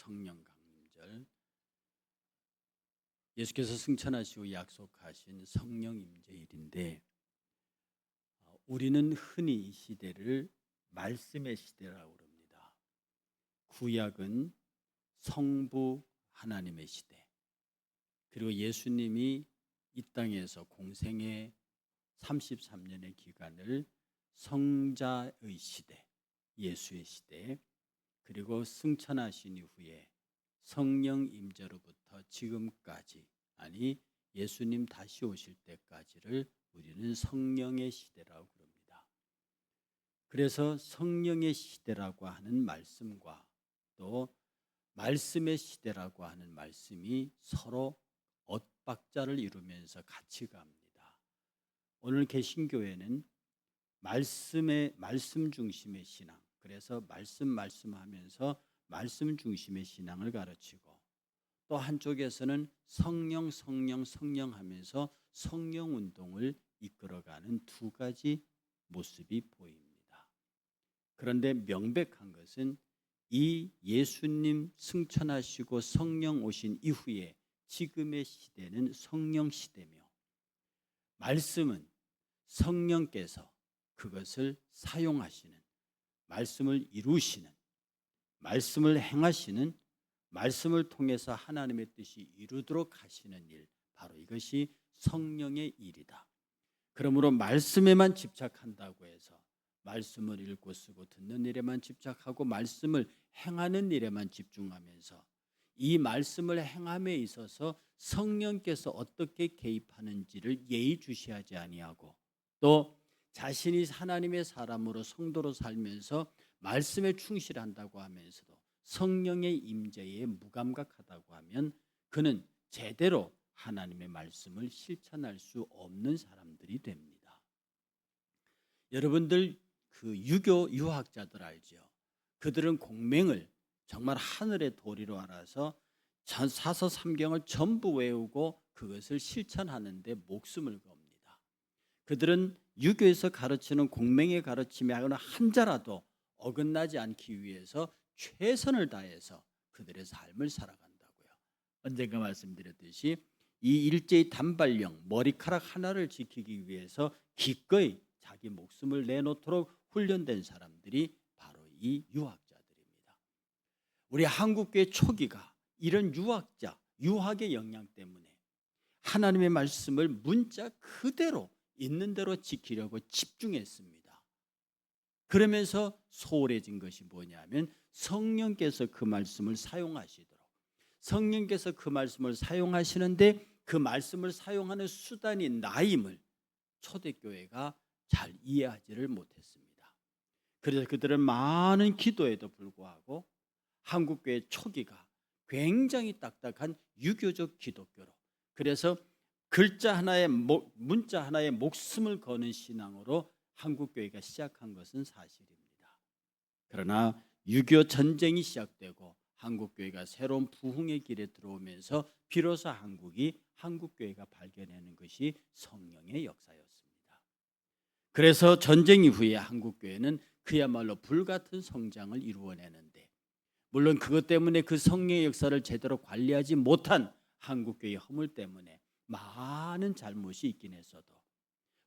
성령 강림절, 예수께서 승천하시고 약속하신 성령 임재일인데, 우리는 흔히 이 시대를 말씀의 시대라고 합니다. 구약은 성부 하나님의 시대, 그리고 예수님이 이 땅에서 공생의 33년의 기간을 성자의 시대, 예수의 시대, 그리고 승천하신 이후에 성령 임재로부터 지금까지, 아니 예수님 다시 오실 때까지를 우리는 성령의 시대라고 그럽니다. 그래서 성령의 시대라고 하는 말씀과 또 말씀의 시대라고 하는 말씀이 서로 엇박자를 이루면서 같이 갑니다. 오늘 개신교회는 말씀 중심의 신앙, 그래서 말씀하면서 말씀 중심의 신앙을 가르치고, 또 한쪽에서는 성령 하면서 성령 운동을 이끌어가는 두 가지 모습이 보입니다. 그런데 명백한 것은 이 예수님 승천하시고 성령 오신 이후에 지금의 시대는 성령 시대며, 말씀은 성령께서 그것을 사용하시는, 말씀을 이루시는, 말씀을 행하시는, 말씀을 통해서 하나님의 뜻이 이루도록 하시는 일, 바로 이것이 성령의 일이다. 그러므로 말씀에만 집착한다고 해서 말씀을 읽고 쓰고 듣는 일에만 집착하고 말씀을 행하는 일에만 집중하면서 이 말씀을 행함에 있어서 성령께서 어떻게 개입하는지를 예의주시하지 아니하고, 또 자신이 하나님의 사람으로 성도로 살면서 말씀에 충실한다고 하면서도 성령의 임재에 무감각하다고 하면 그는 제대로 하나님의 말씀을 실천할 수 없는 사람들이 됩니다. 여러분들 그 유교 유학자들 알죠? 그들은 공맹을 정말 하늘의 도리로 알아서 사서 삼경을 전부 외우고 그것을 실천하는데 목숨을 겁니다. 그들은 유교에서 가르치는 공맹의 가르침에 한 자라도 어긋나지 않기 위해서 최선을 다해서 그들의 삶을 살아간다고요. 언젠가 말씀드렸듯이 이 일제의 단발령, 머리카락 하나를 지키기 위해서 기꺼이 자기 목숨을 내놓도록 훈련된 사람들이 바로 이 유학자들입니다. 우리 한국교회 초기가 이런 유학의 영향 때문에 하나님의 말씀을 문자 그대로 있는 대로 지키려고 집중했습니다. 그러면서 소홀해진 것이 뭐냐면 성령께서 그 말씀을 사용하시도록, 성령께서 그 말씀을 사용하시는데 그 말씀을 사용하는 수단이 나임을 초대교회가 잘 이해하지를 못했습니다. 그래서 그들은 많은 기도에도 불구하고 한국교회 초기가 굉장히 딱딱한 유교적 기독교로, 그래서 문자 하나에 목숨을 거는 신앙으로 한국교회가 시작한 것은 사실입니다. 그러나 6.25 전쟁이 시작되고 한국교회가 새로운 부흥의 길에 들어오면서 비로소 한국교회가 발견하는 것이 성령의 역사였습니다. 그래서 전쟁 이후에 한국교회는 그야말로 불같은 성장을 이루어내는데, 물론 그것 때문에 그 성령의 역사를 제대로 관리하지 못한 한국교회의 허물 때문에 많은 잘못이 있긴 했어도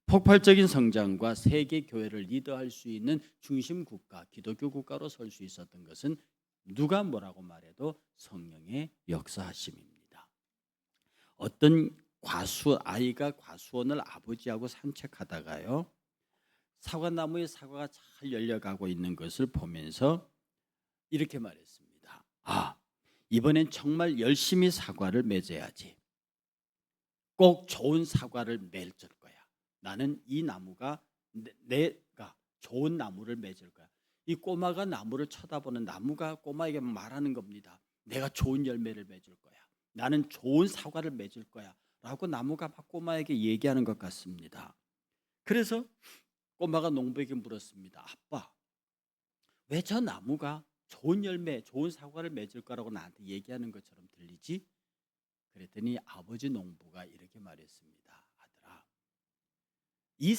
폭발적인 성장과 세계 교회를 리더할 수 있는 중심 국가, 기독교 국가로 설 수 있었던 것은 누가 뭐라고 말해도 성령의 역사하심입니다. 어떤 아이가 과수원을 아버지하고 산책하다가요, 사과나무에 사과가 잘 열려가고 있는 것을 보면서 이렇게 말했습니다. 이번엔 정말 열심히 사과를 맺어야지. 꼭 좋은 사과를 맺을 거야. 나는 이 나무가 내가 좋은 나무를 맺을 거야. 이 꼬마가 나무를 쳐다보는, 나무가 꼬마에게 말하는 겁니다. 내가 좋은 열매를 맺을 거야. 나는 좋은 사과를 맺을 거야. 라고 나무가 막 꼬마에게 얘기하는 것 같습니다. 그래서 꼬마가 농부에게 물었습니다. 아빠, 왜 저 나무가 좋은 열매, 좋은 사과를 맺을 거라고 나한테 얘기하는 것처럼 들리지? 그랬더니 아버지 농부가 이렇게 말했습니다. 아들아, 이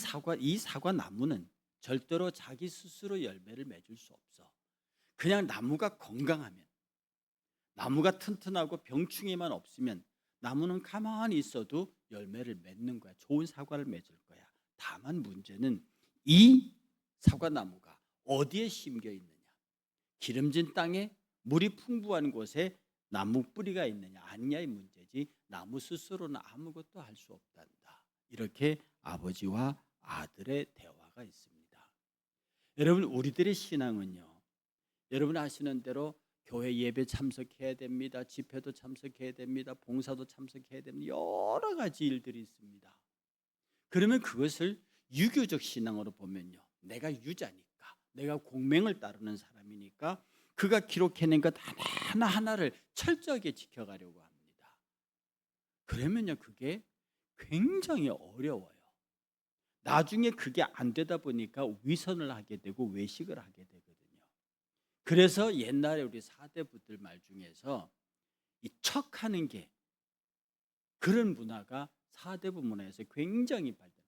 사과 나무는 절대로 자기 스스로 열매를 맺을 수 없어. 그냥 나무가 건강하면, 나무가 튼튼하고 병충해만 없으면 나무는 가만히 있어도 열매를 맺는 거야. 좋은 사과를 맺을 거야. 다만 문제는 이 사과나무가 어디에 심겨 있느냐. 기름진 땅에 물이 풍부한 곳에 나무 뿌리가 있느냐 아니냐의 문제지 나무 스스로는 아무것도 할 수 없단다. 이렇게 아버지와 아들의 대화가 있습니다. 여러분, 우리들의 신앙은요, 여러분 아시는 대로 교회 예배 참석해야 됩니다. 집회도 참석해야 됩니다. 봉사도 참석해야 됩니다. 여러 가지 일들이 있습니다. 그러면 그것을 유교적 신앙으로 보면요, 내가 유자니까, 내가 공명을 따르는 사람이니까 그가 기록해낸 것 하나하나를 철저하게 지켜가려고 합니다. 그러면요, 그게 굉장히 어려워요. 나중에 그게 안 되다 보니까 위선을 하게 되고 외식을 하게 되거든요. 그래서 옛날에 우리 사대부들 말 중에서 이 척하는 게, 그런 문화가 사대부 문화에서 굉장히 발전.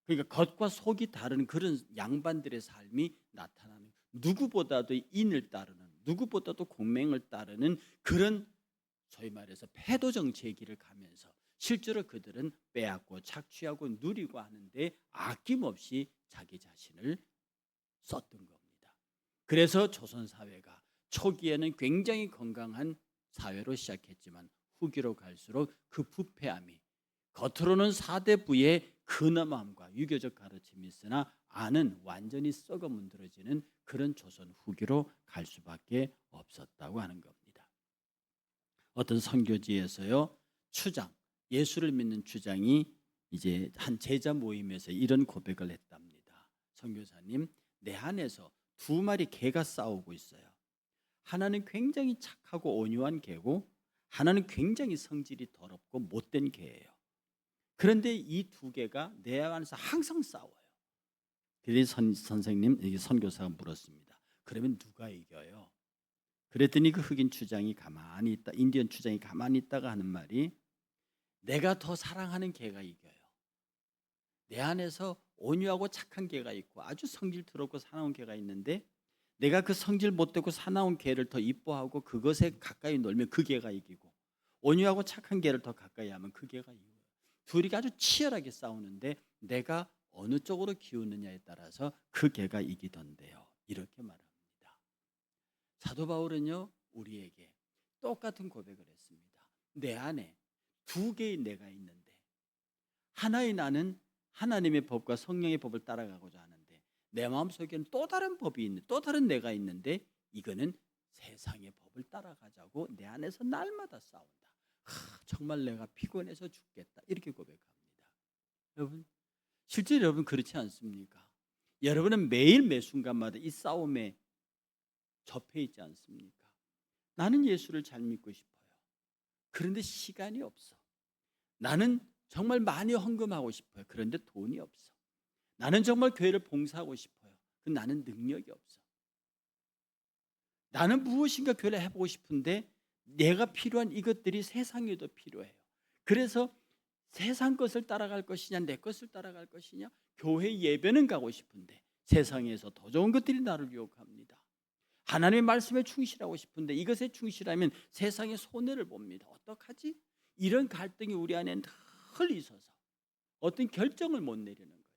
그러니까 겉과 속이 다른 그런 양반들의 삶이 나타나는, 누구보다도 인을 따르는, 누구보다도 공명을 따르는 그런 소위 말해서 패도 정치의 길을 가면서 실제로 그들은 빼앗고 착취하고 누리고 하는데 아낌없이 자기 자신을 썼던 겁니다. 그래서 조선 사회가 초기에는 굉장히 건강한 사회로 시작했지만 후기로 갈수록 그 부패함이, 겉으로는 사대부의 근엄함과 유교적 가르침이 있으나 안은 완전히 썩어 문드러지는 그런 조선 후기로 갈 수밖에 없었다고 하는 겁니다. 어떤 선교지에서요, 추장, 예수를 믿는 추장이 이제 한 제자 모임에서 이런 고백을 했답니다. 선교사님, 내 안에서 두 마리 개가 싸우고 있어요. 하나는 굉장히 착하고 온유한 개고 하나는 굉장히 성질이 더럽고 못된 개예요. 그런데 이 두 개가 내 안에서 항상 싸워요. 그래서 선생님, 선교사가 물었습니다. 그러면 누가 이겨요? 그랬더니 그 흑인 추장이 가만히 있다, 인디언 추장이 가만히 있다가 하는 말이, 내가 더 사랑하는 개가 이겨요. 내 안에서 온유하고 착한 개가 있고 아주 성질 더럽고 사나운 개가 있는데 내가 그 성질 못되고 사나운 개를 더 이뻐하고 그것에 가까이 놀면 그 개가 이기고, 온유하고 착한 개를 더 가까이 하면 그 개가 이겨요. 둘이 아주 치열하게 싸우는데 내가 어느 쪽으로 기우느냐에 따라서 그 개가 이기던데요. 이렇게 말합니다. 사도 바울은요, 우리에게 똑같은 고백을 했습니다. 내 안에 두 개의 내가 있는데, 하나의 나는 하나님의 법과 성령의 법을 따라가고자 하는데 내 마음속에는 또 다른 법이 있는, 또 다른 내가 있는데 이거는 세상의 법을 따라가자고 내 안에서 날마다 싸운다. 정말 내가 피곤해서 죽겠다. 이렇게 고백합니다. 여러분, 실제 여러분 그렇지 않습니까? 여러분은 매일 매 순간마다 이 싸움에 접해 있지 않습니까? 나는 예수를 잘 믿고 싶어요. 그런데 시간이 없어. 나는 정말 많이 헌금하고 싶어요. 그런데 돈이 없어. 나는 정말 교회를 봉사하고 싶어요. 나는 능력이 없어. 나는 무엇인가 교회를 해보고 싶은데 내가 필요한 이것들이 세상에도 필요해요. 그래서 세상 것을 따라갈 것이냐, 내 것을 따라갈 것이냐, 교회 예배는 가고 싶은데 세상에서 더 좋은 것들이 나를 유혹합니다. 하나님의 말씀에 충실하고 싶은데 이것에 충실하면 세상의 손해를 봅니다. 어떡하지? 이런 갈등이 우리 안에 늘 있어서 어떤 결정을 못 내리는 거죠.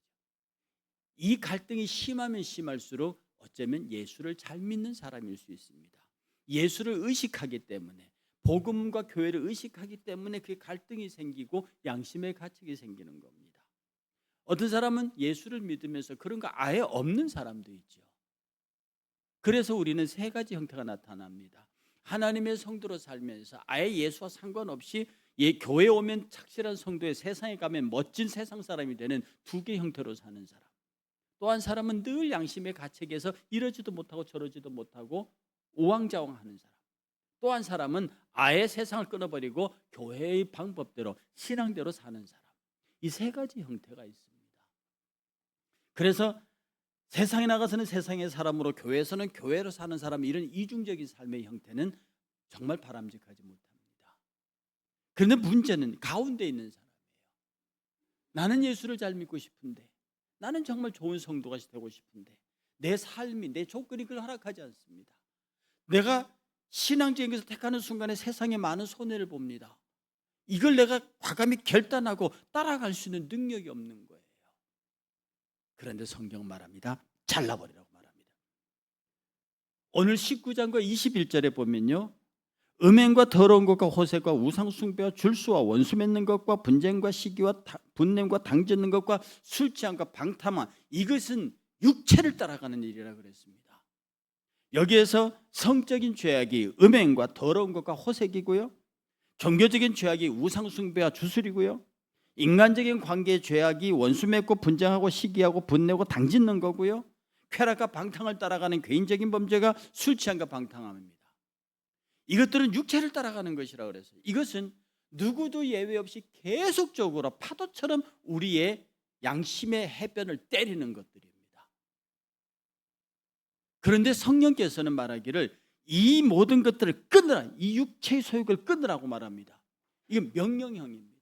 이 갈등이 심하면 심할수록 어쩌면 예수를 잘 믿는 사람일 수 있습니다. 예수를 의식하기 때문에, 복음과 교회를 의식하기 때문에 그 갈등이 생기고 양심의 가책이 생기는 겁니다. 어떤 사람은 예수를 믿으면서 그런 거 아예 없는 사람도 있죠. 그래서 우리는 세 가지 형태가 나타납니다. 하나님의 성도로 살면서 아예 예수와 상관없이 교회에 오면 착실한 성도에, 세상에 가면 멋진 세상 사람이 되는 두 개의 형태로 사는 사람. 또 한 사람은 늘 양심의 가책에서 이러지도 못하고 저러지도 못하고 우왕좌왕하는 사람. 또 한 사람은 아예 세상을 끊어버리고 교회의 방법대로, 신앙대로 사는 사람. 이 세 가지 형태가 있습니다. 그래서 세상에 나가서는 세상의 사람으로, 교회에서는 교회로 사는 사람, 이런 이중적인 삶의 형태는 정말 바람직하지 못합니다. 그런데 문제는 가운데 있는 사람이에요. 나는 예수를 잘 믿고 싶은데, 나는 정말 좋은 성도가 되고 싶은데 내 삶이, 내 조건이 그걸 허락하지 않습니다. 내가 신앙적인 것을 택하는 순간에 세상에 많은 손해를 봅니다. 이걸 내가 과감히 결단하고 따라갈 수 있는 능력이 없는 거예요. 그런데 성경은 말합니다. 잘라버리라고 말합니다. 오늘 19장과 21절에 보면요, 음행과 더러운 것과 호색과 우상 숭배와 줄수와 원수 맺는 것과 분쟁과 시기와 분냄과 당짓는 것과 술 취함과 방탕함, 이것은 육체를 따라가는 일이라 그랬습니다. 여기에서 성적인 죄악이 음행과 더러운 것과 호색이고요, 종교적인 죄악이 우상 숭배와 주술이고요, 인간적인 관계의 죄악이 원수 맺고 분쟁하고 시기하고 분내고 당짓는 거고요, 쾌락과 방탕을 따라가는 개인적인 범죄가 술 취함과 방탕함입니다. 이것들은 육체를 따라가는 것이라고 그랬어요. 이것은 누구도 예외 없이 계속적으로 파도처럼 우리의 양심의 해변을 때리는 것들입니다. 그런데 성령께서는 말하기를 이 모든 것들을 끊으라, 이 육체의 소욕을 끊으라고 말합니다. 이건 명령형입니다.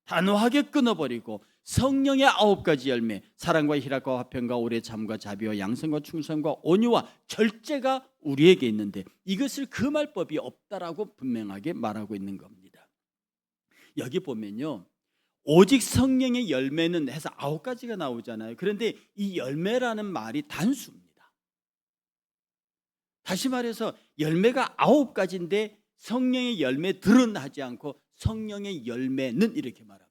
단호하게 끊어버리고 성령의 9가지 열매, 사랑과 희락과 화평과 오래 참과 자비와 양성과 충성과 온유와 절제가 우리에게 있는데 이것을 금할 법이 없다라고 분명하게 말하고 있는 겁니다. 여기 보면요, 오직 성령의 열매는 해서 9가지가 나오잖아요. 그런데 이 열매라는 말이 단수입니다. 다시 말해서 열매가 9가지인데 성령의 열매들은 하지 않고 성령의 열매는 이렇게 말합니다.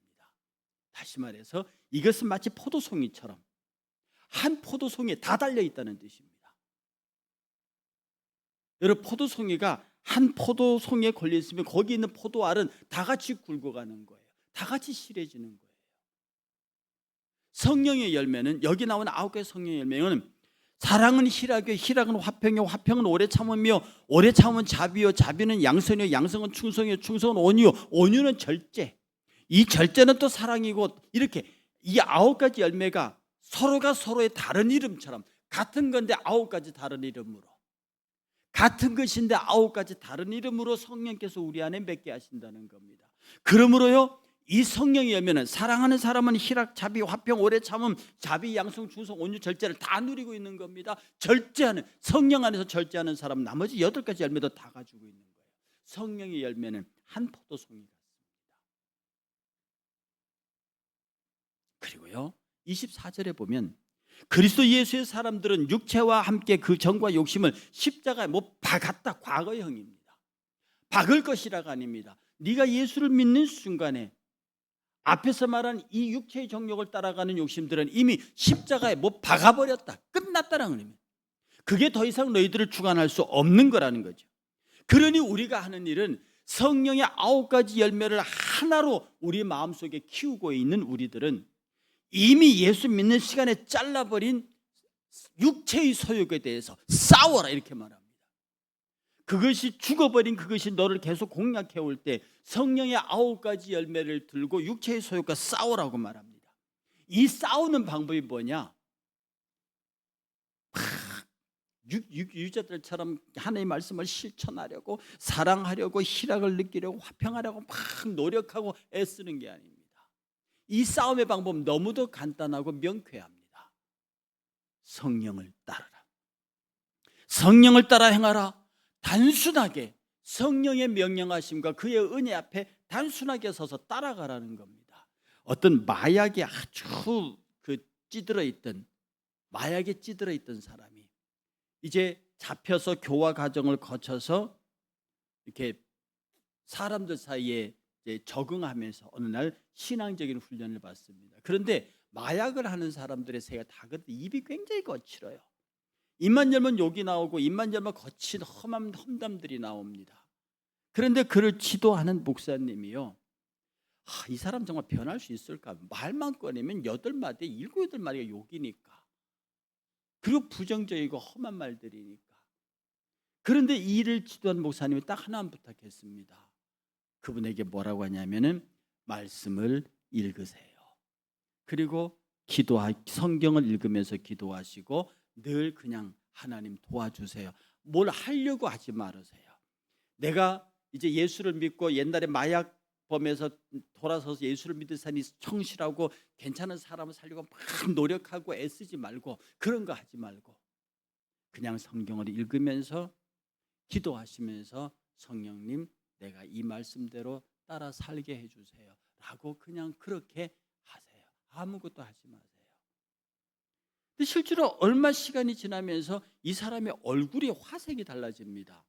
다시 말해서 이것은 마치 포도송이처럼 한 포도송이에 다 달려있다는 뜻입니다. 여러분, 포도송이가 한 포도송이에 걸려있으면 거기 있는 포도알은 다 같이 굵어가는 거예요. 다 같이 실해지는 거예요. 성령의 열매는, 여기 나오는 9개의 성령의 열매는 사랑은 희락이요, 희락은 화평이요, 화평은 오래 참으며, 오래 참으면 자비요, 자비는 양선이요, 양성은 충성이요, 충성은 온유요, 온유는 절제, 이 절제는 또 사랑이고, 이렇게 이 9가지 열매가 서로가 서로의 다른 이름처럼 같은 건데 9가지 다른 이름으로, 같은 것인데 9가지 다른 이름으로 성령께서 우리 안에 맺게 하신다는 겁니다. 그러므로요, 이 성령의 열매는 사랑하는 사람은 희락, 자비, 화평, 오래 참음, 자비, 양성, 충성, 온유, 절제를 다 누리고 있는 겁니다. 절제하는, 성령 안에서 절제하는 사람은 나머지 8가지 열매도 다 가지고 있는 거예요. 성령의 열매는 한 포도송이 같습니다. 그리고요, 24절에 보면 그리스도 예수의 사람들은 육체와 함께 그 정과 욕심을 십자가에 못 박았다. 과거형입니다. 박을 것이라가 아닙니다. 네가 예수를 믿는 순간에 앞에서 말한 이 육체의 정욕을 따라가는 욕심들은 이미 십자가에 못 박아버렸다. 끝났다는 의미입니다. 그게 더 이상 너희들을 주관할 수 없는 거라는 거죠. 그러니 우리가 하는 일은 성령의 9가지 열매를 하나로 우리 마음속에 키우고 있는 우리들은 이미 예수 믿는 시간에 잘라버린 육체의 소욕에 대해서 싸워라, 이렇게 말합니다. 그것이 죽어버린 그것이 너를 계속 공략해올 때 성령의 9가지 열매를 들고 육체의 소욕과 싸우라고 말합니다. 이 싸우는 방법이 뭐냐? 유자들처럼 하나님의 말씀을 실천하려고, 사랑하려고, 희락을 느끼려고, 화평하려고 막 노력하고 애쓰는 게 아닙니다. 이 싸움의 방법은 너무도 간단하고 명쾌합니다. 성령을 따르라. 성령을 따라 행하라. 단순하게 성령의 명령하심과 그의 은혜 앞에 단순하게 서서 따라가라는 겁니다. 어떤 마약에 아주 마약에 찌들어 있던 사람이 이제 잡혀서 교화 과정을 거쳐서 이렇게 사람들 사이에 이제 적응하면서 어느 날 신앙적인 훈련을 받습니다. 그런데 마약을 하는 사람들의 새가 다 그런데 입이 굉장히 거칠어요. 입만 열면 욕이 나오고 입만 열면 거친 험한 험담들이 나옵니다. 그런데 그를 지도하는 목사님이요, 이 사람 정말 변할 수 있을까? 말만 꺼내면 8마디, 7, 8마디가 욕이니까, 그리고 부정적이고 험한 말들이니까. 그런데 이 일을 지도한 목사님이 딱 하나만 부탁했습니다. 그분에게 뭐라고 하냐면은 말씀을 읽으세요. 그리고 성경을 읽으면서 기도하시고 늘 그냥 하나님 도와주세요. 뭘 하려고 하지 말으세요. 내가 이제 예수를 믿고 옛날에 마약범에서 돌아서서 예수를 믿은 사람이 성실하고 괜찮은 사람을 살려고 막 노력하고 애쓰지 말고, 그런 거 하지 말고 그냥 성경을 읽으면서 기도하시면서 성령님 내가 이 말씀대로 따라 살게 해주세요 라고 그냥 그렇게 하세요. 아무것도 하지 마세요. 근데 실제로 얼마 시간이 지나면서 이 사람의 얼굴이 화색이 달라집니다.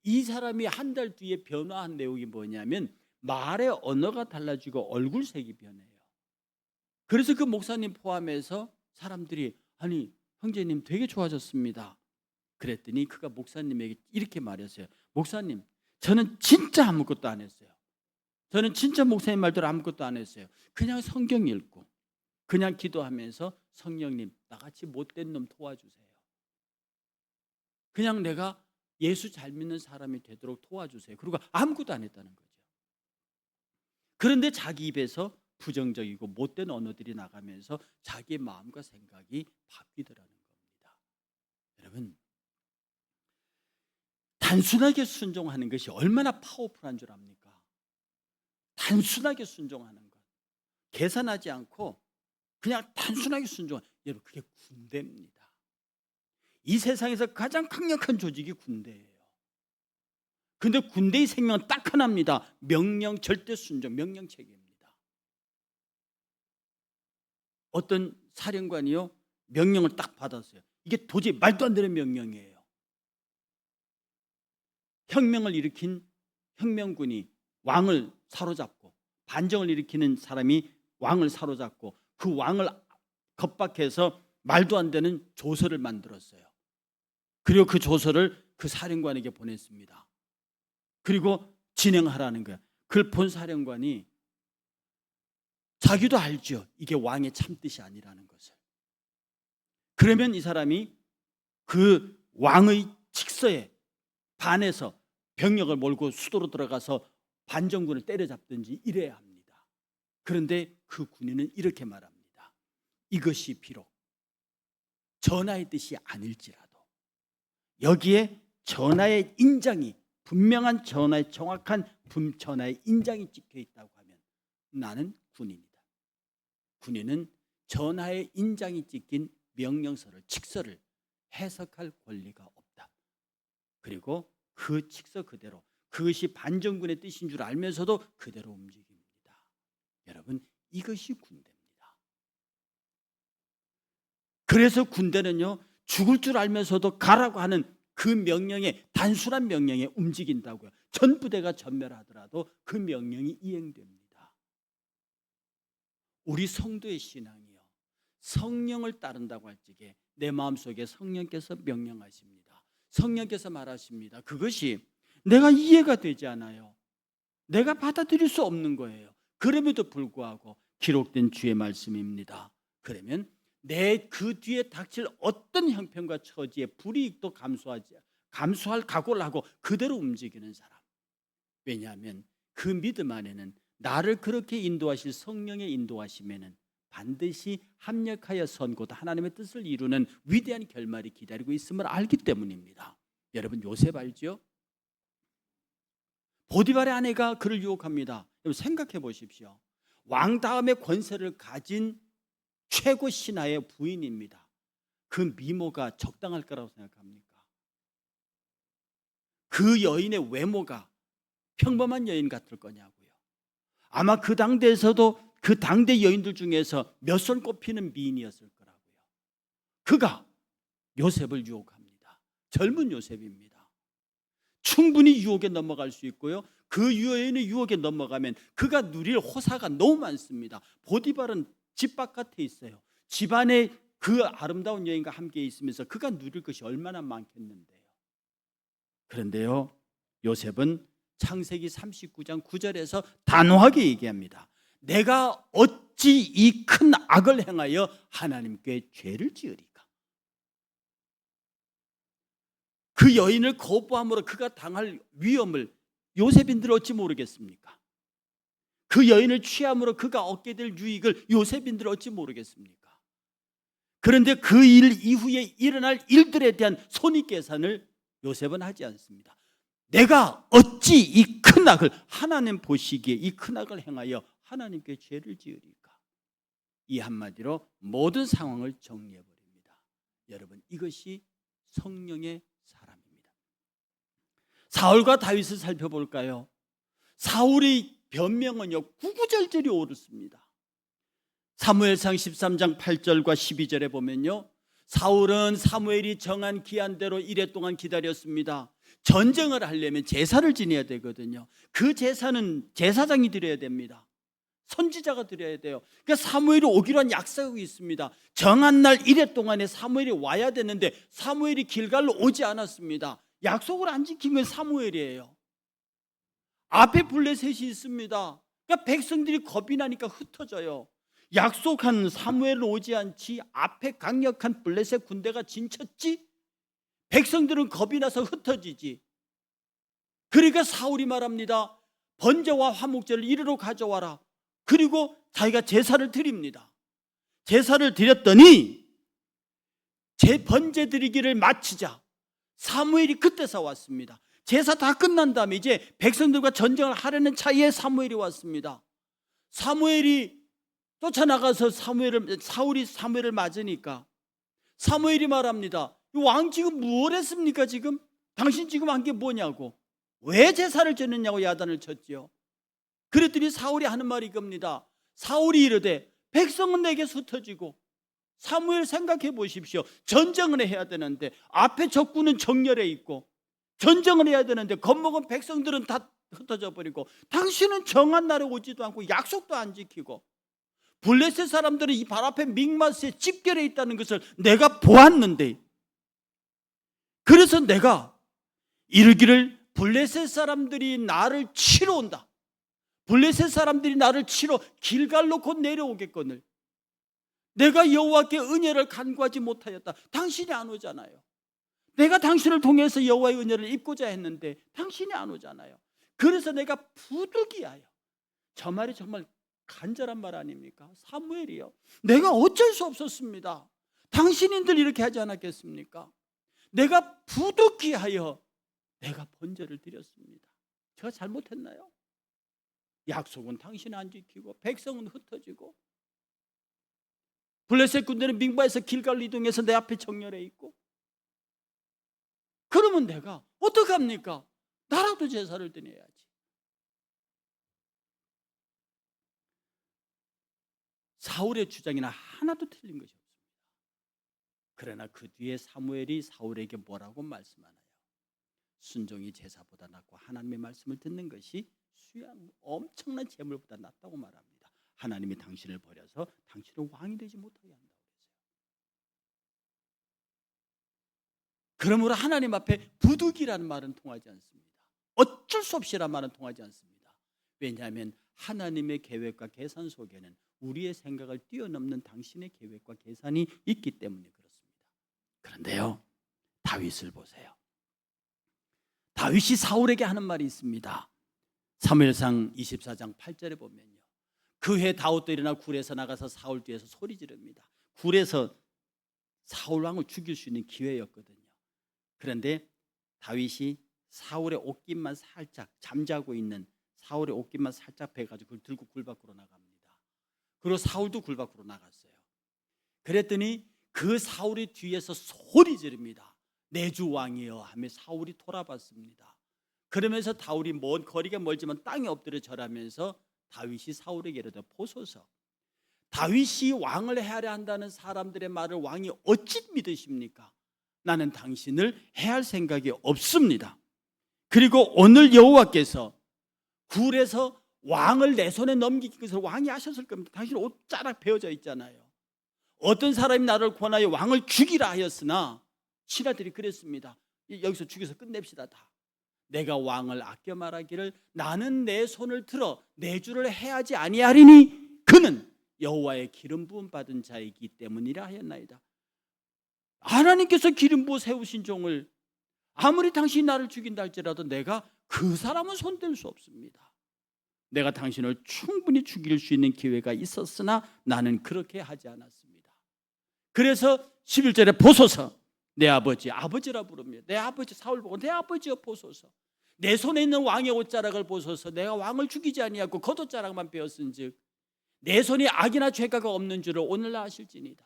이 사람이 한 달 뒤에 변화한 내용이 뭐냐면 말의 언어가 달라지고 얼굴색이 변해요. 그래서 그 목사님 포함해서 사람들이 아니 형제님 되게 좋아졌습니다. 그랬더니 그가 목사님에게 이렇게 말했어요. 목사님 저는 진짜 아무것도 안 했어요. 저는 진짜 목사님 말대로 아무것도 안 했어요. 그냥 성경 읽고 그냥 기도하면서 성령님 나같이 못된 놈 도와주세요. 그냥 내가 예수 잘 믿는 사람이 되도록 도와주세요. 그리고 아무것도 안 했다는 거죠. 그런데 자기 입에서 부정적이고 못된 언어들이 나가면서 자기의 마음과 생각이 바뀌더라는 겁니다. 여러분 단순하게 순종하는 것이 얼마나 파워풀한 줄 압니까? 단순하게 순종하는 것, 계산하지 않고 그냥 단순하게 순종하는, 여러분 그게 군대입니다. 이 세상에서 가장 강력한 조직이 군대예요. 근데 군대의 생명은 딱 하나입니다. 명령, 절대 순종, 명령 체계입니다. 어떤 사령관이요 명령을 딱 받았어요. 이게 도저히 말도 안 되는 명령이에요. 혁명을 일으킨 혁명군이 왕을 사로잡고 반정을 일으키는 사람이 왕을 사로잡고 그 왕을 겁박해서 말도 안 되는 조서를 만들었어요. 그리고 그 조서를 그 사령관에게 보냈습니다. 그리고 진행하라는 거예요. 그걸 본 사령관이 자기도 알죠. 이게 왕의 참뜻이 아니라는 것을. 그러면 이 사람이 그 왕의 직서에 반해서 병력을 몰고 수도로 들어가서 반정군을 때려잡든지 이래야 합니다. 그런데 그 군인은 이렇게 말합니다. 이것이 비록 전하의 뜻이 아닐지라도 여기에 전하의 인장이 분명한 전하의 정확한 전하의 인장이 찍혀 있다고 하면 나는 군인이다. 군인은 전하의 인장이 찍힌 명령서를 직서를 해석할 권리가 없다. 그리고 그 직서 그대로 그것이 반정군의 뜻인 줄 알면서도 그대로 움직입니다. 여러분 이것이 군대입니다. 그래서 군대는요 죽을 줄 알면서도 가라고 하는 그 명령에 단순한 명령에 움직인다고요. 전 부대가 전멸하더라도 그 명령이 이행됩니다. 우리 성도의 신앙이요 성령을 따른다고 할 적에 내 마음속에 성령께서 명령하십니다. 성령께서 말하십니다. 그것이 내가 이해가 되지 않아요. 내가 받아들일 수 없는 거예요. 그럼에도 불구하고 기록된 주의 말씀입니다. 그러면 내 그 뒤에 닥칠 어떤 형편과 처지의 불이익도 감수할 각오를 하고 그대로 움직이는 사람. 왜냐하면 그 믿음 안에는 나를 그렇게 인도하실 성령의 인도하심에는 반드시 합력하여 선곧 하나님의 뜻을 이루는 위대한 결말이 기다리고 있음을 알기 때문입니다. 여러분 요셉 알죠? 보디발의 아내가 그를 유혹합니다. 여러분 생각해 보십시오. 왕 다음의 권세를 가진 최고 신하의 부인입니다. 그 미모가 적당할 거라고 생각합니까? 그 여인의 외모가 평범한 여인 같을 거냐고요. 아마 그 당대에서도 그 당대 여인들 중에서 몇 손 꼽히는 미인이었을 거라고요. 그가 요셉을 유혹합니다. 젊은 요셉입니다. 충분히 유혹에 넘어갈 수 있고요. 그 여인의 유혹에 넘어가면 그가 누릴 호사가 너무 많습니다. 보디발은 집 바깥에 있어요. 집안에 그 아름다운 여인과 함께 있으면서 그가 누릴 것이 얼마나 많겠는데요. 그런데요 요셉은 창세기 39장 9절에서 단호하게 얘기합니다. 내가 어찌 이 큰 악을 행하여 하나님께 죄를 지으리까. 그 여인을 거부함으로 그가 당할 위험을 요셉인들 어찌 모르겠습니까? 그 여인을 취함으로 그가 얻게 될 유익을 요셉인들 어찌 모르겠습니까? 그런데 그 일 이후에 일어날 일들에 대한 손익계산을 요셉은 하지 않습니다. 내가 어찌 이 큰 악을 하나님 보시기에 이 큰 악을 행하여 하나님께 죄를 지으리까. 이 한마디로 모든 상황을 정리해버립니다. 여러분 이것이 성령의 사람입니다. 사울과 다윗을 살펴볼까요? 사울의 변명은요 구구절절히 옳습니다. 사무엘상 13장 8절과 12절에 보면요, 사울은 사무엘이 정한 기한대로 이래 동안 기다렸습니다. 전쟁을 하려면 제사를 지내야 되거든요. 그 제사는 제사장이 드려야 됩니다. 선지자가 드려야 돼요. 그러니까 사무엘이 오기로 한 약속이 있습니다. 정한 날 이래 동안에 사무엘이 와야 되는데 사무엘이 길갈로 오지 않았습니다. 약속을 안 지킨 건 사무엘이에요. 앞에 블레셋이 있습니다. 그러니까 백성들이 겁이 나니까 흩어져요. 약속한 사무엘은 오지 않지, 앞에 강력한 블레셋 군대가 진쳤지, 백성들은 겁이 나서 흩어지지. 그러니까 사울이 말합니다. 번제와 화목제를 이리로 가져와라. 그리고 자기가 제사를 드립니다. 제사를 드렸더니 번제 드리기를 마치자 사무엘이 그때서 왔습니다. 제사 다 끝난 다음에 이제 백성들과 전쟁을 하려는 차이에 사무엘이 왔습니다. 사무엘이 쫓아나가서 사울이 사무엘을 맞으니까 사무엘이 말합니다. 왕 지금 무엇 했습니까? 지금 당신 지금 한 게 뭐냐고, 왜 제사를 지냈냐고 야단을 쳤지요. 그랬더니 사울이 하는 말이 이겁니다. 사울이 이르되 백성은 내게 흩어지고, 사무엘 생각해 보십시오. 전쟁을 해야 되는데 앞에 적군은 정렬해 있고 전쟁을 해야 되는데 겁먹은 백성들은 다 흩어져 버리고, 당신은 정한 날에 오지도 않고 약속도 안 지키고, 블레셋 사람들은 이 발 앞에 믹마스에 집결해 있다는 것을 내가 보았는데, 그래서 내가 이르기를 블레셋 사람들이 나를 치러 온다, 블레셋 사람들이 나를 치러 길갈로 곧 내려오겠거늘 내가 여호와께 은혜를 간구하지 못하였다. 당신이 안 오잖아요. 내가 당신을 통해서 여호와의 은혜를 입고자 했는데 당신이 안 오잖아요. 그래서 내가 부득이하여, 저 말이 정말 간절한 말 아닙니까? 사무엘이요, 내가 어쩔 수 없었습니다. 당신인들 이렇게 하지 않았겠습니까? 내가 부득이하여 내가 번제를 드렸습니다. 제가 잘못했나요? 약속은 당신이 안 지키고 백성은 흩어지고 블레셋 군대는 믹마에서 길갈로 이동해서 내 앞에 정렬해 있고, 그러면 내가 어떡합니까? 나라도 제사를 드려야지. 사울의 주장이나 하나도 틀린 것이 없습니다. 그러나 그 뒤에 사무엘이 사울에게 뭐라고 말씀하나요? 순종이 제사보다 낫고 하나님의 말씀을 듣는 것이 엄청난 재물보다 낫다고 말합니다. 하나님이 당신을 버려서 당신은 왕이 되지 못하게 한다고 했어요. 그러므로 하나님 앞에 부득이라는 말은 통하지 않습니다. 어쩔 수 없이라는 말은 통하지 않습니다. 왜냐하면 하나님의 계획과 계산 속에는 우리의 생각을 뛰어넘는 당신의 계획과 계산이 있기 때문에 그렇습니다. 그런데요, 다윗을 보세요. 다윗이 사울에게 하는 말이 있습니다. 사무엘상 24장 8절에 보면요, 그 해 다윗도 일어나 굴에서 나가서 사울 뒤에서 소리 지릅니다. 굴에서 사울 왕을 죽일 수 있는 기회였거든요. 그런데 다윗이 사울의 옷깃만 살짝, 잠자고 있는 사울의 옷깃만 살짝 베가지고 그걸 들고 굴 밖으로 나갑니다. 그리고 사울도 굴 밖으로 나갔어요. 그랬더니 그 사울의 뒤에서 소리 지릅니다. 내 주 왕이여 하며 사울이 돌아봤습니다. 그러면서 다윗이 거리가 멀지만 땅에 엎드려 절하면서 다윗이 사울에게 이르되 보소서, 다윗이 왕을 해하려 한다는 사람들의 말을 왕이 어찌 믿으십니까? 나는 당신을 해할 생각이 없습니다. 그리고 오늘 여호와께서 굴에서 왕을 내 손에 넘기기 것을 왕이 아셨을 겁니다. 당신 옷 자락 베어져 있잖아요. 어떤 사람이 나를 권하여 왕을 죽이라 하였으나 신하들이 그랬습니다. 여기서 죽여서 끝냅시다. 다 내가 왕을 아껴 말하기를 나는 내 손을 들어 내 주를 해하지 아니하리니 그는 여호와의 기름 부음 받은 자이기 때문이라 하였나이다. 하나님께서 기름 부어 세우신 종을 아무리 당신이 나를 죽인다 할지라도 내가 그 사람은 손댈 수 없습니다. 내가 당신을 충분히 죽일 수 있는 기회가 있었으나 나는 그렇게 하지 않았습니다. 그래서 11절에 보소서, 내 아버지라 부릅니다. 내 아버지 사울 보고 내 아버지여 보소서, 내 손에 있는 왕의 옷자락을 보소서. 내가 왕을 죽이지 아니하고 겉옷자락만 베었은즉 내 손에 악이나 죄가가 없는 줄을 오늘날 아실지니라.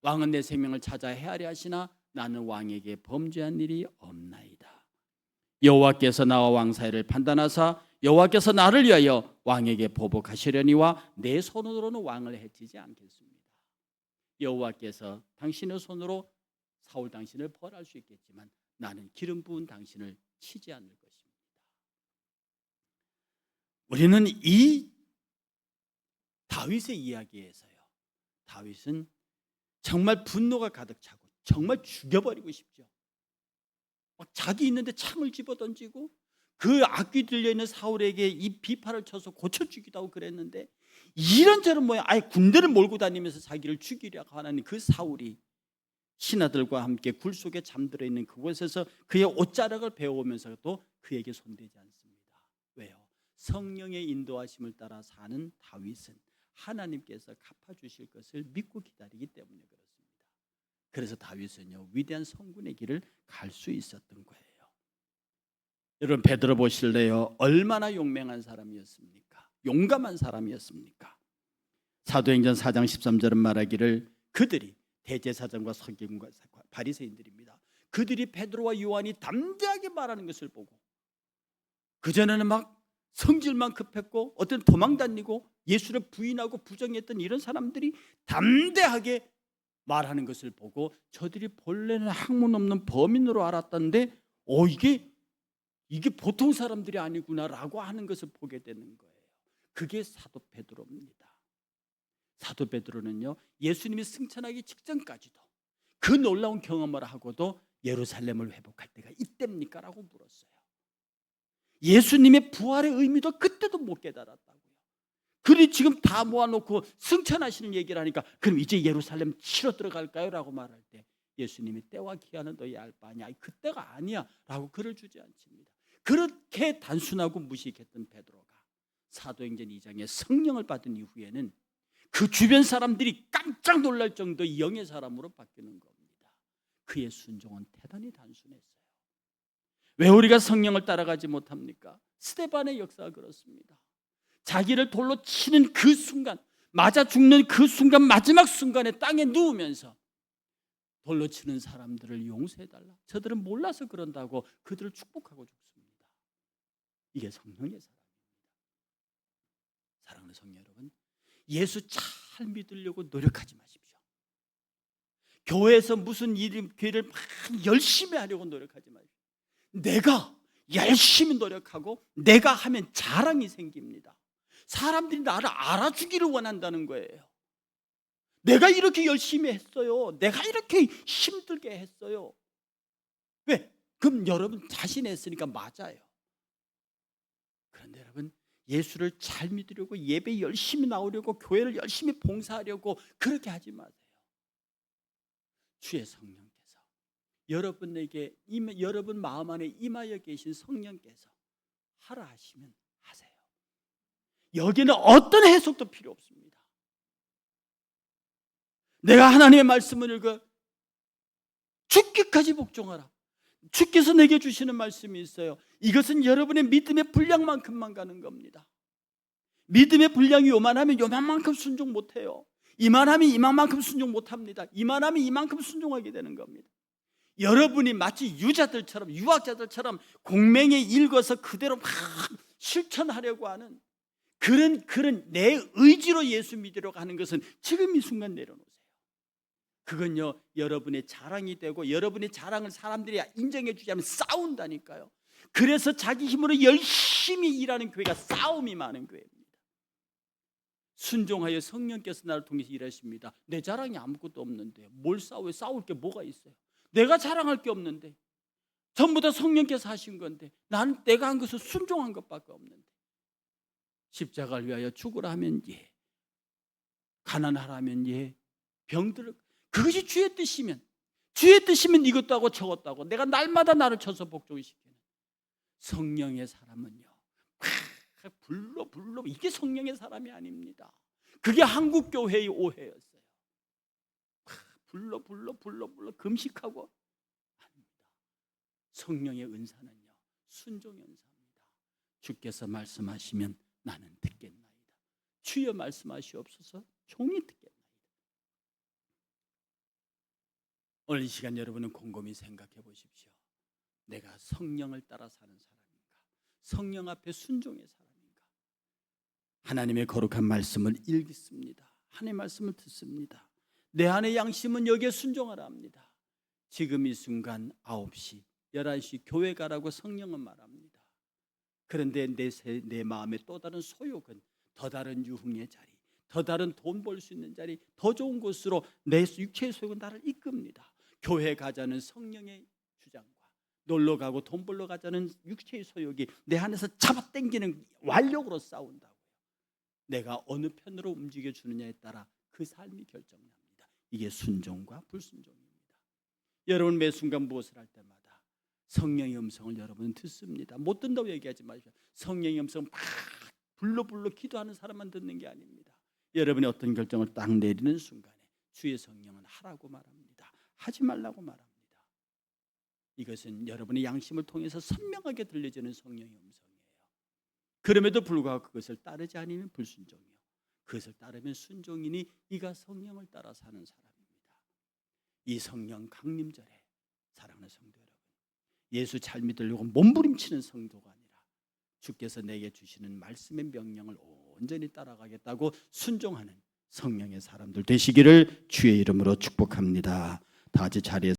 왕은 내 생명을 찾아 헤아려 하시나 나는 왕에게 범죄한 일이 없나이다. 여호와께서 나와 왕 사이를 판단하사 여호와께서 나를 위하여 왕에게 보복하시려니와 내 손으로는 왕을 해치지 않겠습니다. 여호와께서 당신의 손으로 사울 당신을 벌할 수 있겠지만 나는 기름 부은 당신을 치지 않을 것입니다. 우리는 이 다윗의 이야기에서요, 다윗은 정말 분노가 가득 차고 정말 죽여버리고 싶죠. 자기 있는데 창을 집어던지고 그 악귀 들려있는 사울에게 이 비파를 쳐서 고쳐주기도 하고 그랬는데, 이런저런 뭐야, 아예 군대를 몰고 다니면서 자기를 죽이려고 하는 그 사울이 신하들과 함께 굴 속에 잠들어 있는 그곳에서 그의 옷자락을 베어오면서도 그에게 손대지 않습니다. 왜요? 성령의 인도하심을 따라 사는 다윗은 하나님께서 갚아주실 것을 믿고 기다리기 때문에 그렇습니다. 그래서 다윗은요, 위대한 성군의 길을 갈 수 있었던 거예요. 여러분, 베드로 보실래요? 얼마나 용맹한 사람이었습니까? 용감한 사람이었습니까? 사도행전 4장 13절은 말하기를, 그들이 대제사장과 서기관과 바리새인들입니다. 그들이 베드로와 요한이 담대하게 말하는 것을 보고, 그전에는 막 성질만 급했고 어떤 도망 다니고 예수를 부인하고 부정했던 이런 사람들이 담대하게 말하는 것을 보고 저들이 본래는 학문 없는 범인으로 알았던데 이게 보통 사람들이 아니구나라고 하는 것을 보게 되는 거예요. 그게 사도 베드로입니다. 사도 베드로는요, 예수님이 승천하기 직전까지도 그 놀라운 경험을 하고도 예루살렘을 회복할 때가 이때입니까? 라고 물었어요. 예수님의 부활의 의미도 그때도 못 깨달았다고요. 그리 지금 다 모아놓고 승천하시는 얘기를 하니까 그럼 이제 예루살렘 치러 들어갈까요? 라고 말할 때 예수님이 때와 기한은 너희 알 바 아니야, 그때가 아니야 라고 글을 주저앉힙니다. 그렇게 단순하고 무식했던 베드로가 사도행전 2장에 성령을 받은 이후에는 그 주변 사람들이 깜짝 놀랄 정도의 영의 사람으로 바뀌는 겁니다. 그의 순종은 대단히 단순했어요. 왜 우리가 성령을 따라가지 못합니까? 스데반의 역사가 그렇습니다. 자기를 돌로 치는 그 순간, 맞아 죽는 그 순간, 마지막 순간에 땅에 누우면서 돌로 치는 사람들을 용서해달라, 저들은 몰라서 그런다고 그들을 축복하고 죽습니다. 이게 성령의 사랑입니다. 사랑하는 성도 여러분, 예수 잘 믿으려고 노력하지 마십시오. 교회에서 무슨 일을 막 열심히 하려고 노력하지 마십시오. 내가 열심히 노력하고 내가 하면 자랑이 생깁니다. 사람들이 나를 알아주기를 원한다는 거예요. 내가 이렇게 열심히 했어요. 내가 이렇게 힘들게 했어요. 왜? 그럼 여러분 자신이 했으니까 맞아요. 그런데 여러분, 예수를 잘 믿으려고 예배 열심히 나오려고 교회를 열심히 봉사하려고 그렇게 하지 마세요. 주의 성령께서 여러분에게 여러분 마음 안에 임하여 계신 성령께서 하라 하시면 하세요. 여기는 어떤 해석도 필요 없습니다. 내가 하나님의 말씀을 읽어 죽기까지 복종하라. 주께서 내게 주시는 말씀이 있어요. 이것은 여러분의 믿음의 분량만큼만 가는 겁니다. 믿음의 분량이 요만하면 요만큼 순종 못해요. 이만하면 이만큼 순종 못합니다. 이만하면 이만큼 순종하게 되는 겁니다. 여러분이 마치 유자들처럼, 유학자들처럼 공맹에 읽어서 그대로 막 실천하려고 하는 그런 내 의지로 예수 믿으려고 하는 것은 지금 이 순간 내려놓으세요. 그건요, 여러분의 자랑이 되고 여러분의 자랑을 사람들이 인정해 주지 않으면 싸운다니까요. 그래서 자기 힘으로 열심히 일하는 교회가 싸움이 많은 교회입니다. 순종하여 성령께서 나를 통해서 일하십니다. 내 자랑이 아무것도 없는데 뭘 싸워요? 싸울 게 뭐가 있어요? 내가 자랑할 게 없는데, 전부 다 성령께서 하신 건데 나는 내가 한 것은 순종한 것밖에 없는데, 십자가를 위하여 죽으라 하면 예, 가난하라 하면 예, 병들을, 그것이 주의 뜻이면, 주의 뜻이면 이것도 하고 저것도 하고 내가 날마다 나를 쳐서 복종시키는 성령의 사람은요, 불러 이게 성령의 사람이 아닙니다. 그게 한국 교회의 오해였어요. 불러 금식하고 아닙니다. 성령의 은사는요, 순종의 은사입니다. 주께서 말씀하시면 나는 듣겠나이다. 주여 말씀하시옵소서, 종이 듣겠나이다. 오늘 이 시간 여러분은 곰곰이 생각해 보십시오. 내가 성령을 따라 사는 사람인가? 성령 앞에 순종의 사람인가? 하나님의 거룩한 말씀을 읽습니다. 하나님의 말씀을 듣습니다. 내 안의 양심은 여기에 순종하라 합니다. 지금 이 순간 9시, 11시 교회 가라고 성령은 말합니다. 그런데 내 마음의 또 다른 소욕은 더 다른 유흥의 자리, 더 다른 돈 벌 수 있는 자리, 더 좋은 곳으로 내 육체의 소욕은 나를 이끕니다. 교회 가자는 성령의 주장과 놀러 가고 돈 벌러 가자는 육체의 소욕이 내 안에서 잡아당기는 완력으로 싸운다고요. 내가 어느 편으로 움직여 주느냐에 따라 그 삶이 결정납니다. 이게 순종과 불순종입니다. 여러분 매 순간 무엇을 할 때마다 성령의 음성을 여러분은 듣습니다. 못 듣는다고 얘기하지 마십시오. 성령의 음성 막 불러 기도하는 사람만 듣는 게 아닙니다. 여러분이 어떤 결정을 딱 내리는 순간에 주의 성령은 하라고 말합니다. 하지 말라고 말합니다. 이것은 여러분의 양심을 통해서 선명하게 들려지는 성령의 음성이에요. 그럼에도 불구하고 그것을 따르지 않으면 불순종이요, 그것을 따르면 순종이니 이가 성령을 따라 사는 사람입니다. 이 성령 강림절에 사랑하는 성도 여러분, 예수 잘 믿으려고 몸부림치는 성도가 아니라 주께서 내게 주시는 말씀의 명령을 온전히 따라가겠다고 순종하는 성령의 사람들 되시기를 주의 이름으로 축복합니다. 다 같이 자리에